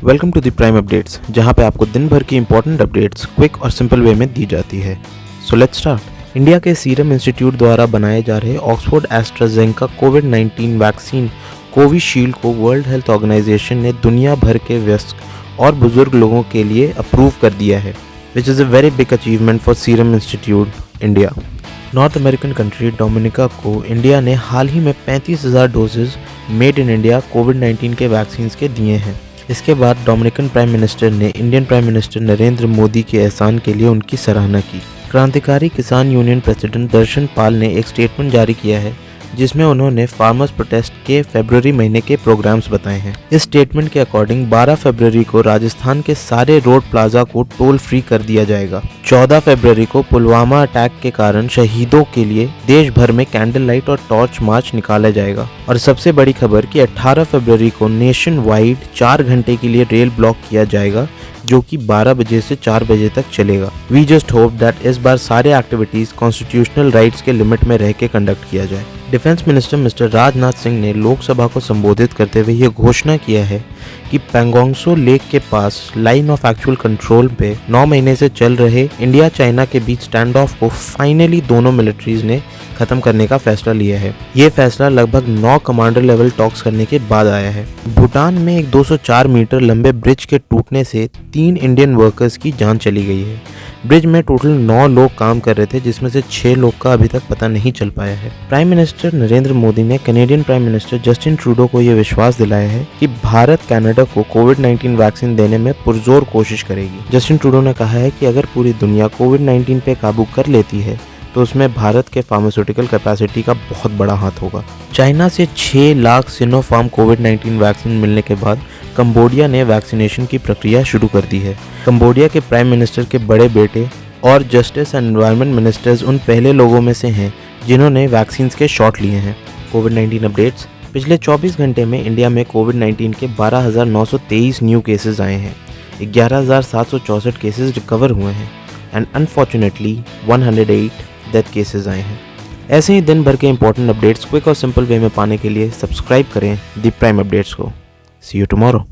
Welcome to the Prime Updates, जहां पे आपको दिन भर की इंपॉर्टेंट अपडेट्स क्विक और सिंपल वे में दी जाती है। So let's start. इंडिया के सीरम इंस्टीट्यूट द्वारा बनाए जा रहे ऑक्सफोर्ड एस्ट्राजेनेका कोविड-19 वैक्सीन कोविशील्ड को वर्ल्ड हेल्थ ऑर्गेनाइजेशन ने दुनिया भर के वयस्क और बुजुर्ग लोगों के लिए अप्रूव कर दिया है, which is a very big achievement for Serum Institute India. North American country Dominica को इंडिया ने हाल ही में 35,000 डोजेज मेड इन इंडिया कोविड-19 के वैक्सीन के दिए हैं। इसके बाद डोमिनिकन प्राइम मिनिस्टर ने Indian prime minister Narendra Modi के एहसान के लिए उनकी सराहना की। क्रांतिकारी किसान यूनियन प्रेसिडेंट दर्शन पाल ने एक स्टेटमेंट जारी किया है, जिसमें उन्होंने फार्मर्स प्रोटेस्ट के फरवरी महीने के प्रोग्राम्स बताए हैं। इस स्टेटमेंट के अकॉर्डिंग 12 फरवरी को राजस्थान के सारे रोड प्लाजा को टोल फ्री कर दिया जाएगा। 14 फरवरी को पुलवामा अटैक के कारण शहीदों के लिए देश भर में कैंडल लाइट और टॉर्च मार्च निकाला जाएगा। और सबसे बड़ी खबर कि 18 फरवरी को नेशन वाइड 4 घंटे के लिए रेल ब्लॉक किया जाएगा, जो कि 12 बजे से 4 बजे तक चलेगा। वी जस्ट होप दैट इस बार सारे एक्टिविटीज कॉन्स्टिट्यूशनल राइट्स के लिमिट में रह के कंडक्ट किया जाए। Defence minister mister Rajnath Singh ने लोकसभा को संबोधित करते हुए ये घोषणा किया है कि पैंगोंगसो लेक के पास लाइन ऑफ एक्चुअल कंट्रोल पे 9 महीने से चल रहे इंडिया चाइना के बीच स्टैंड ऑफ को फाइनली दोनों मिलिट्रीज ने खत्म करने का फैसला लिया है। ये फैसला लगभग 9 कमांडर लेवल टॉक्स करने के बाद आया है। भूटान में एक 204 मीटर लंबे ब्रिज के टूटने से 3 इंडियन वर्कर्स की जान चली गई है। ब्रिज में टोटल 9 लोग काम कर रहे थे, जिसमें से 6 लोग का अभी तक पता नहीं चल पाया है। प्राइम मिनिस्टर नरेंद्र मोदी ने Canadian prime minister Justin Trudeau को यह विश्वास दिलाया है कि भारत कनाडा को कोविड-19 वैक्सीन देने में पुरजोर कोशिश करेगी। जस्टिन ट्रूडो ने कहा है कि अगर पूरी दुनिया कोविड-19 पे काबू कर लेती है तो उसमें भारत के फार्मास्यूटिकल कैपेसिटी का बहुत बड़ा हाथ होगा। चाइना से 6 लाख सिनोफार्म कोविड-19 वैक्सीन मिलने के बाद कंबोडिया ने वैक्सीनेशन की प्रक्रिया शुरू कर दी है। कंबोडिया के प्राइम मिनिस्टर के बड़े बेटे और जस्टिस एंड एनवायरनमेंट मिनिस्टर्स उन पहले लोगों में से हैं जिन्होंने वैक्सीन के शॉट लिए हैं। कोविड-19 अपडेट्स। पिछले 24 घंटे में इंडिया में कोविड-19 के 12,923 न्यू केसेस आए हैं। 11,764 केसेस रिकवर हुए हैं एंड अनफॉर्चुनेटली 108 डेथ केसेस आए हैं। ऐसे ही दिन भर के इंपॉर्टेंट अपडेट्स क्विक और सिंपल वे में पाने के लिए सब्सक्राइब करें द प्राइम अपडेट्स को। सी यू टुमारो।